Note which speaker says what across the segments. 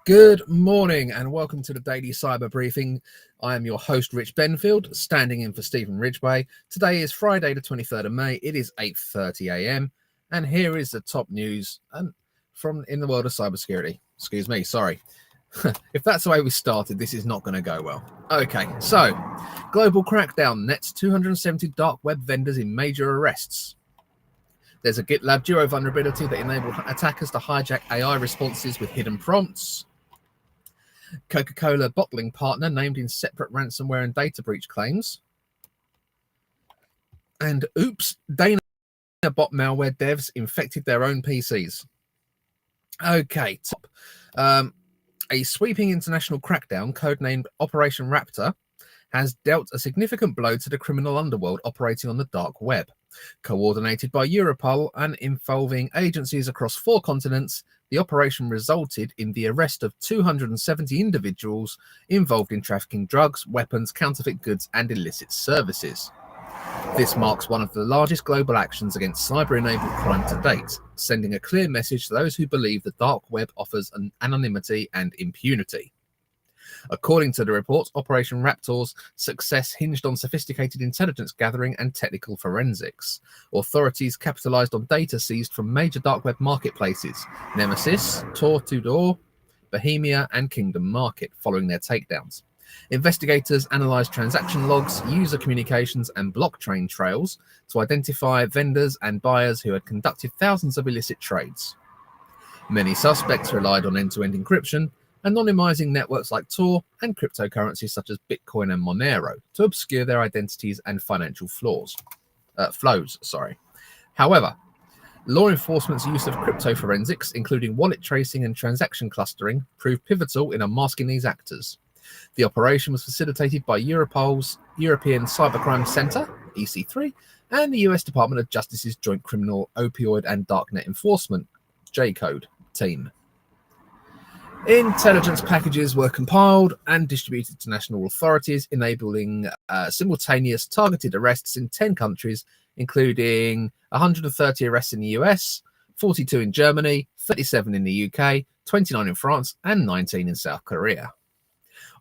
Speaker 1: Good morning and welcome to the Daily Cyber Briefing. I am your host, Rich Benfield, standing in for Stephen Ridgway. Today is Friday, the 23rd of May. It is 8:30 a.m. and here is the top news from in the world of cybersecurity. Excuse me, sorry. If that's the way we started, this is not going to go well. Okay, so global crackdown nets 270 dark web vendors in major arrests. There's a GitLab Duo vulnerability that enabled attackers to hijack AI responses with hidden prompts. Coca-Cola bottling partner named in separate ransomware and data breach claims. And oops, DanaBot malware devs infected their own PCs. Okay, top. A sweeping international crackdown, codenamed Operation Raptor, has dealt a significant blow to the criminal underworld operating on the dark web. Coordinated by Europol and involving agencies across 4 continents, the operation resulted in the arrest of 270 individuals involved in trafficking drugs, weapons, counterfeit goods, and illicit services. This marks one of the largest global actions against cyber-enabled crime to date, sending a clear message to those who believe the dark web offers an anonymity and impunity. According to the report, Operation Raptor's success hinged on sophisticated intelligence gathering and technical forensics. Authorities capitalized on data seized from major dark web marketplaces, Nemesis, Tor2Door, Bohemia, and Kingdom Market, following their takedowns. Investigators analyzed transaction logs, user communications, and blockchain trails to identify vendors and buyers who had conducted thousands of illicit trades. Many suspects relied on end-to-end encryption, anonymizing networks like Tor and cryptocurrencies such as Bitcoin and Monero to obscure their identities and financial flows. However, law enforcement's use of crypto forensics, including wallet tracing and transaction clustering, proved pivotal in unmasking these actors. The operation was facilitated by Europol's European Cybercrime Center, EC3, and the US Department of Justice's Joint Criminal Opioid and Darknet Enforcement, J-Code, team. Intelligence packages were compiled and distributed to national authorities, enabling simultaneous targeted arrests in 10 countries, including 130 arrests in the US, 42 in Germany, 37 in the UK, 29 in France, and 19 in South Korea.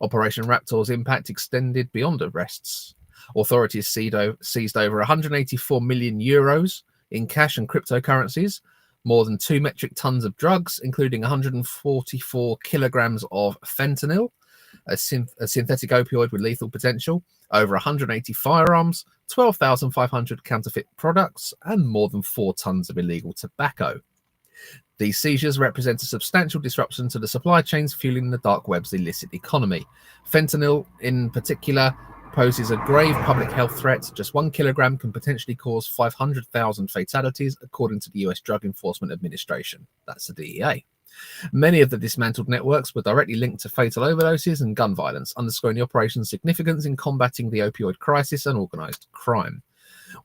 Speaker 1: Operation Raptor's impact extended beyond arrests. Authorities seized over 184 million euros in cash and cryptocurrencies, more than 2 metric tons of drugs, including 144 kilograms of fentanyl, a synthetic opioid with lethal potential, over 180 firearms, 12,500 counterfeit products, and more than 4 tons of illegal tobacco. These seizures represent a substantial disruption to the supply chains fueling the dark web's illicit economy. Fentanyl, in particular, poses a grave public health threat. Just 1 kilogram can potentially cause 500,000 fatalities, according to the US Drug Enforcement Administration. That's the DEA. Many of the dismantled networks were directly linked to fatal overdoses and gun violence, underscoring the operation's significance in combating the opioid crisis and organized crime.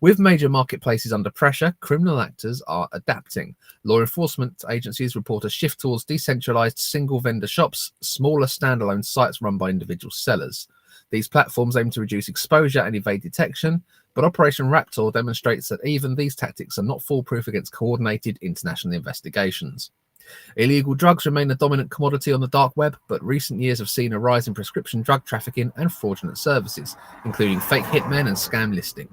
Speaker 1: With major marketplaces under pressure, criminal actors are adapting. Law enforcement agencies report a shift towards decentralized single-vendor shops, smaller standalone sites run by individual sellers. These platforms aim to reduce exposure and evade detection, but Operation Raptor demonstrates that even these tactics are not foolproof against coordinated international investigations. Illegal drugs remain the dominant commodity on the dark web, but recent years have seen a rise in prescription drug trafficking and fraudulent services, including fake hitmen and scam listing.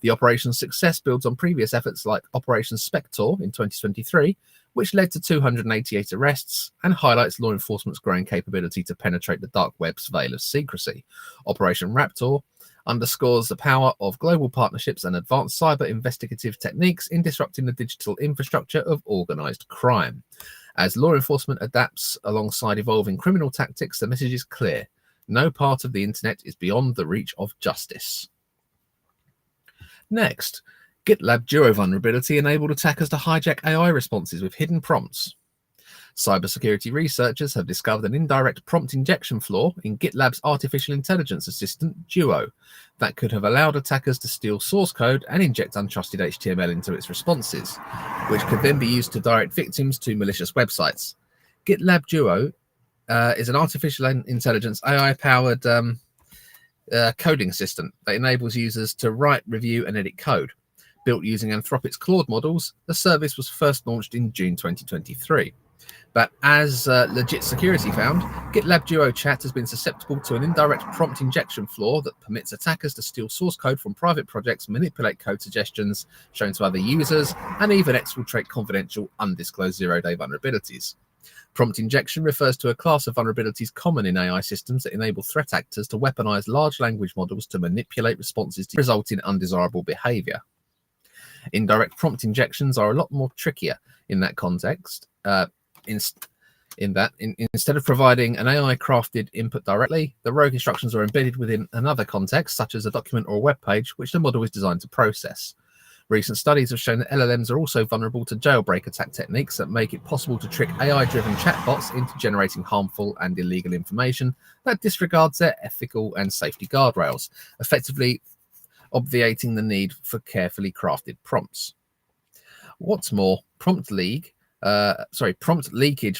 Speaker 1: The operation's success builds on previous efforts like Operation Spectre in 2023, which led to 288 arrests and highlights law enforcement's growing capability to penetrate the dark web's veil of secrecy. Operation Raptor underscores the power of global partnerships and advanced cyber investigative techniques in disrupting the digital infrastructure of organized crime. As law enforcement adapts alongside evolving criminal tactics, the message is clear: no part of the internet is beyond the reach of justice. Next, GitLab Duo Vulnerability enabled attackers to hijack AI responses with hidden prompts. Cybersecurity researchers have discovered an indirect prompt injection flaw in GitLab's artificial intelligence assistant, Duo, that could have allowed attackers to steal source code and inject untrusted HTML into its responses, which could then be used to direct victims to malicious websites. GitLab Duo is an artificial intelligence AI-powered coding assistant that enables users to write, review, and edit code. Built using Anthropic's Claude models, the service was first launched in June 2023. But as Legit Security found, GitLab Duo Chat has been susceptible to an indirect prompt injection flaw that permits attackers to steal source code from private projects, manipulate code suggestions shown to other users, and even exfiltrate confidential, undisclosed zero-day vulnerabilities. Prompt injection refers to a class of vulnerabilities common in AI systems that enable threat actors to weaponize large language models to manipulate responses to result in undesirable behavior. Indirect prompt injections are a lot more trickier in that context. Instead of providing an AI-crafted input directly, the rogue instructions are embedded within another context, such as a document or a web page, which the model is designed to process. Recent studies have shown that LLMs are also vulnerable to jailbreak attack techniques that make it possible to trick AI-driven chatbots into generating harmful and illegal information that disregards their ethical and safety guardrails, effectively obviating the need for carefully crafted prompts. What's more, prompt leakage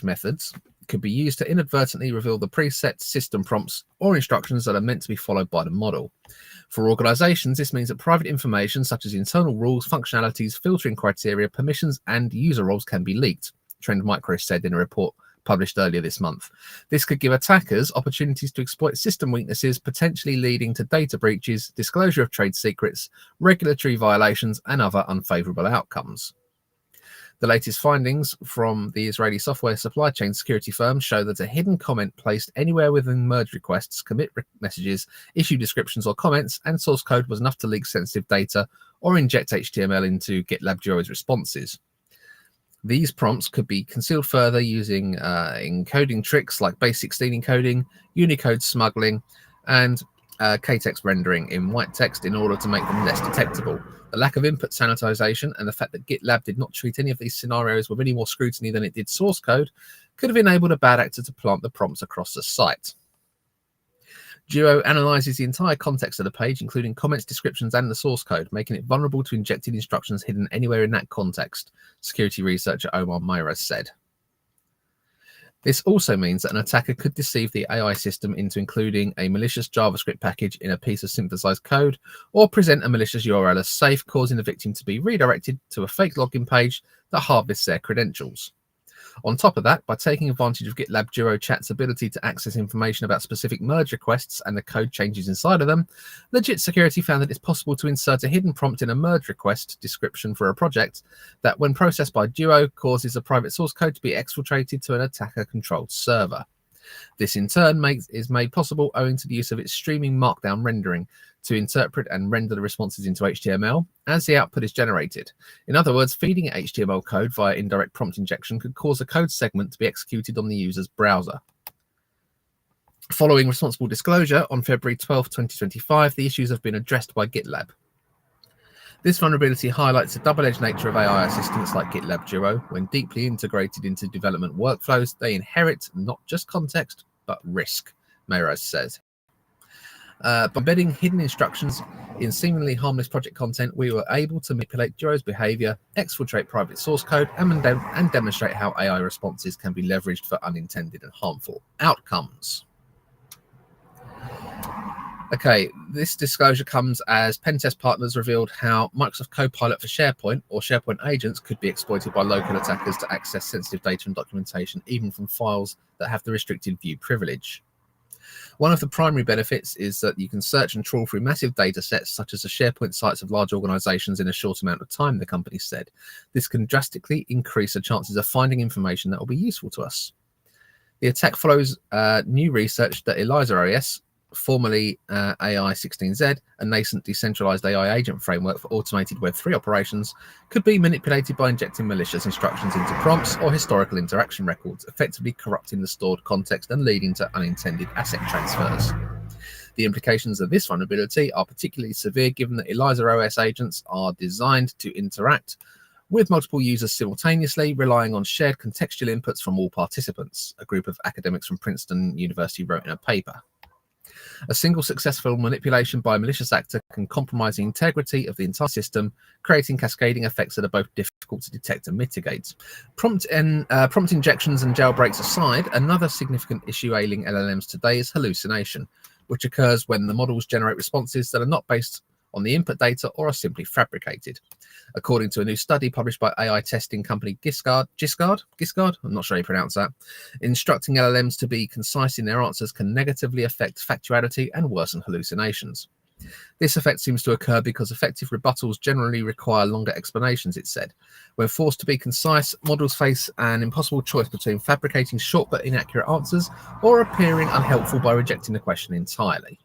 Speaker 1: methods could be used to inadvertently reveal the preset system prompts or instructions that are meant to be followed by the model. For organizations, this means that private information such as internal rules, functionalities, filtering criteria, permissions, and user roles can be leaked, Trend Micro said in a report published earlier this month. This could give attackers opportunities to exploit system weaknesses, potentially leading to data breaches, disclosure of trade secrets, regulatory violations, and other unfavorable outcomes. The latest findings from the Israeli software supply chain security firm show that a hidden comment placed anywhere within merge requests, commit messages, issue descriptions, or comments, and source code was enough to leak sensitive data or inject HTML into GitLab Duo's responses. These prompts could be concealed further using encoding tricks like base16 encoding, Unicode smuggling, and KTeX rendering in white text in order to make them less detectable. The lack of input sanitization and the fact that GitLab did not treat any of these scenarios with any more scrutiny than it did source code could have enabled a bad actor to plant the prompts across the site. Duo analyzes the entire context of the page, including comments, descriptions, and the source code, making it vulnerable to injected instructions hidden anywhere in that context, security researcher Omar Myra said. This also means that an attacker could deceive the AI system into including a malicious JavaScript package in a piece of synthesized code, or present a malicious URL as safe, causing the victim to be redirected to a fake login page that harvests their credentials. On top of that, by taking advantage of GitLab Duo Chat's ability to access information about specific merge requests and the code changes inside of them, Legit Security found that it's possible to insert a hidden prompt in a merge request description for a project that, when processed by Duo, causes the private source code to be exfiltrated to an attacker-controlled server. This, in turn, is made possible owing to the use of its streaming markdown rendering to interpret and render the responses into HTML as the output is generated. In other words, feeding it HTML code via indirect prompt injection could cause a code segment to be executed on the user's browser. Following responsible disclosure on February 12, 2025, the issues have been addressed by GitLab. This vulnerability highlights the double-edged nature of AI assistants like GitLab Duo. When deeply integrated into development workflows, they inherit not just context, but risk, Mayraz says. By embedding hidden instructions in seemingly harmless project content, we were able to manipulate Duo's behavior, exfiltrate private source code, and demonstrate how AI responses can be leveraged for unintended and harmful outcomes. Okay, this disclosure comes as Pentest partners revealed how Microsoft Copilot for SharePoint or SharePoint agents could be exploited by local attackers to access sensitive data and documentation, even from files that have the restricted view privilege. One of the primary benefits is that you can search and trawl through massive data sets, such as the SharePoint sites of large organizations, in a short amount of time, the company said. This can drastically increase the chances of finding information that will be useful to us. The attack follows new research that ELIZA OS, formerly AI16Z, a nascent decentralized AI agent framework for automated Web3 operations, could be manipulated by injecting malicious instructions into prompts or historical interaction records, effectively corrupting the stored context and leading to unintended asset transfers. The implications of this vulnerability are particularly severe given that ELIZA OS agents are designed to interact with multiple users simultaneously, relying on shared contextual inputs from all participants, a group of academics from Princeton University wrote in a paper. A single successful manipulation by a malicious actor can compromise the integrity of the entire system, creating cascading effects that are both difficult to detect and mitigate. Prompt injections and jailbreaks aside, another significant issue ailing LLMs today is hallucination, which occurs when the models generate responses that are not based on the input data or are simply fabricated. According to a new study published by AI testing company Giscard, I'm not sure how you pronounce that, instructing LLMs to be concise in their answers can negatively affect factuality and worsen hallucinations. This effect seems to occur because effective rebuttals generally require longer explanations, it said. When forced to be concise, models face an impossible choice between fabricating short but inaccurate answers or appearing unhelpful by rejecting the question entirely.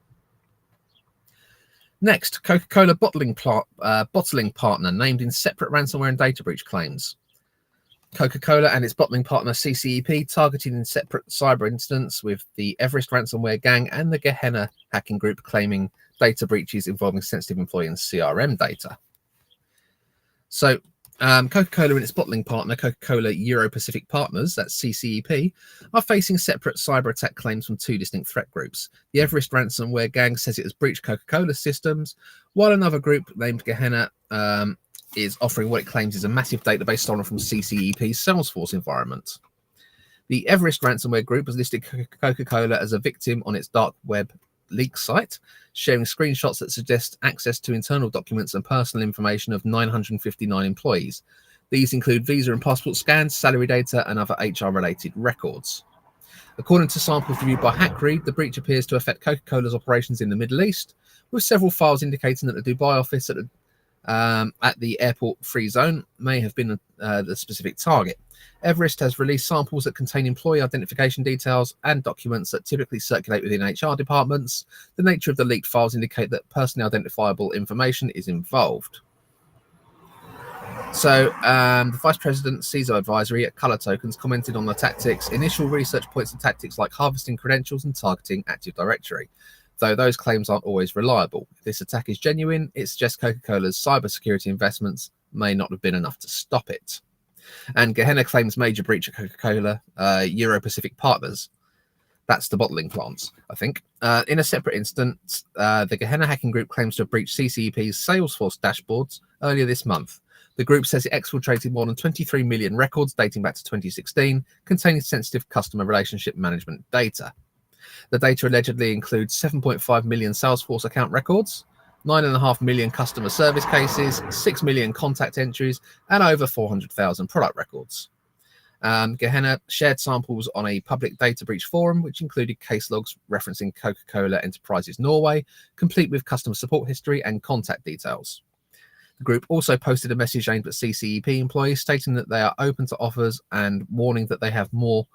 Speaker 1: Next, Coca-Cola bottling partner named in separate ransomware and data breach claims. Coca-Cola and its bottling partner CCEP targeted in separate cyber incidents, with the Everest ransomware gang and the Gehenna hacking group claiming data breaches involving sensitive employee and CRM data. So Coca-Cola and its bottling partner, Coca-Cola Euro-Pacific Partners, that's CCEP, are facing separate cyber attack claims from two distinct threat groups. The Everest ransomware gang says it has breached Coca-Cola systems, while another group named Gehenna is offering what it claims is a massive database stolen from CCEP's Salesforce environment. The Everest ransomware group has listed Coca-Cola as a victim on its dark web leak site, sharing screenshots that suggest access to internal documents and personal information of 959 employees. These include visa and passport scans, salary data, and other HR-related records. According to samples reviewed by HackRead, the breach appears to affect Coca-Cola's operations in the Middle East, with several files indicating that the Dubai office at the airport free zone may have been the specific target. Everest has released samples that contain employee identification details and documents that typically circulate within HR departments. The nature of the leaked files indicate that personally identifiable information is involved. So the Vice President CISO Advisory at Color Tokens commented on the tactics. Initial research points to tactics like harvesting credentials and targeting Active Directory, though those claims aren't always reliable. If this attack is genuine, it suggests Coca-Cola's cybersecurity investments may not have been enough to stop it. And Gehenna claims major breach of Coca-Cola Euro-Pacific Partners. That's the bottling plants, I think. In a separate instance, the Gehenna hacking group claims to have breached CCEP's Salesforce dashboards earlier this month. The group says it exfiltrated more than 23 million records dating back to 2016, containing sensitive customer relationship management data. The data allegedly includes 7.5 million Salesforce account records, 9.5 million customer service cases, 6 million contact entries, and over 400,000 product records. Gehenna shared samples on a public data breach forum, which included case logs referencing Coca-Cola Enterprises Norway, complete with customer support history and contact details. The group also posted a message aimed at CCEP employees, stating that they are open to offers and warning that they have more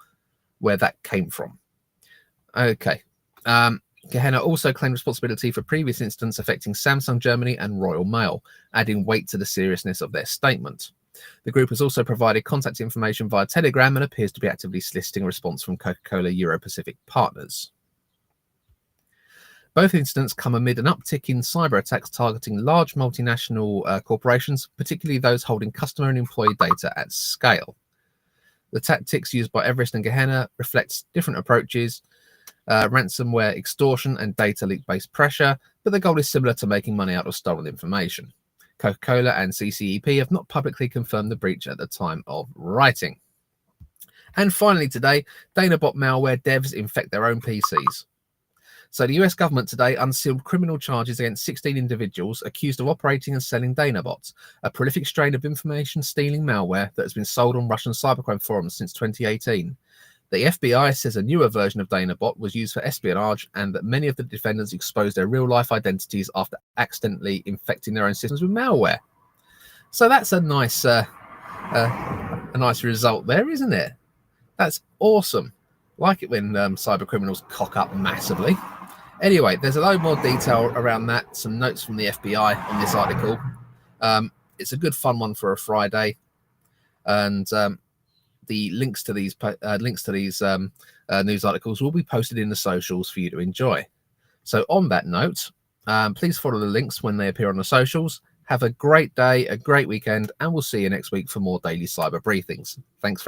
Speaker 1: where that came from. Okay. Gehenna also claimed responsibility for previous incidents affecting Samsung Germany and Royal Mail, adding weight to the seriousness of their statement. The group has also provided contact information via Telegram and appears to be actively soliciting a response from Coca-Cola Euro-Pacific Partners. Both incidents come amid an uptick in cyber attacks targeting large multinational corporations, particularly those holding customer and employee data at scale. The tactics used by Everest and Gehenna reflects different approaches, ransomware extortion and data leak-based pressure, but the goal is similar to making money out of stolen information. Coca-Cola and CCEP have not publicly confirmed the breach at the time of writing. And finally today, DanaBot malware devs infect their own PCs. So the US government today unsealed criminal charges against 16 individuals accused of operating and selling DanaBots, a prolific strain of information stealing malware that has been sold on Russian cybercrime forums since 2018. The FBI says a newer version of DanaBot was used for espionage and that many of the defendants exposed their real-life identities after accidentally infecting their own systems with malware. So that's a nice result there, isn't it? That's awesome. Like it when cyber criminals cock up massively. Anyway, there's a load more detail around that, some notes from the FBI on this article. It's a good fun one for a Friday, and the links to these news articles will be posted in the socials for you to enjoy. So on that note, please follow the links when they appear on the socials. Have a great day, a great weekend, and we'll see you next week for more daily cyber briefings. Thanks.